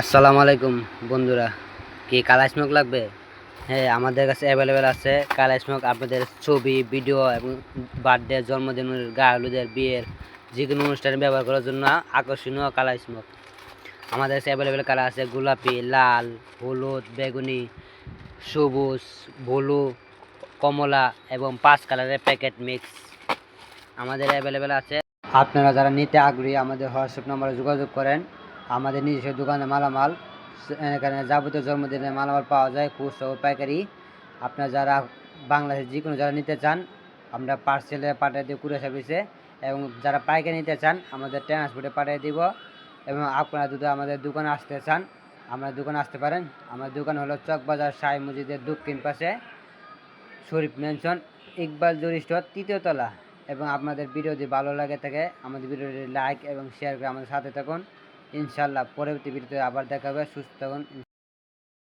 আসসালামু আলাইকুম বন্ধুরা, কি কালা স্মোক লাগবে? হ্যাঁ, আমাদের কাছে অ্যাভেলেবেল আছে কালা স্মোক। আপনাদের ছবি, ভিডিও এবং বার্থডে, জন্মদিন, গায়ে হলুদের, বিয়ের যে কোনো অনুষ্ঠানে ব্যবহার করার জন্য আকর্ষণীয় কালা স্মোক। আমাদের কাছে অ্যাভেলেবেল কালার আছে গোলাপি, লাল, হলুদ, বেগুনি, সবুজ, ব্লু, কমলা এবং 5 কালারের প্যাকেট মিক্স আমাদের অ্যাভেলেবেল আছে। আপনারা যারা নিতে আগ্রহী আমাদের হোয়াটসঅ্যাপ নম্বরে যোগাযোগ করেন। আমাদের নিজস্ব দোকানে মালামাল, এখানে যাবতীয় জন্মদিনের মালামাল পাওয়া যায়, খুচরা ও পাইকারি। আপনারা যারা বাংলাদেশের যে কোনো যারা নিতে চান আমরা পার্সেলে পাঠিয়ে দিব কুরিয়ার সার্ভিসে, এবং যারা পাইকারি নিতে চান আমাদের ট্রান্সপোর্টে পাঠিয়ে দিব। এবং আপনারা যদি আমাদের দোকানে আসতে চান আমাদের দোকানে আসতে পারেন। আমার দোকান হলো চকবাজার শাহী মসজিদের দক্ষিণ পাশে, শরীফ ম্যানশন, ইকবাল জুয়েলারি স্টোর, 3য় তলা। এবং আপনাদের ভিডিও যদি ভালো লাগে থাকে আমাদের ভিডিওটি লাইক এবং শেয়ার করে আমাদের সাথে থাকুন। ইনশাল্লাহ পরবর্তী ভিডিওতে আবার দেখা হবে। সুস্থ থাকুন।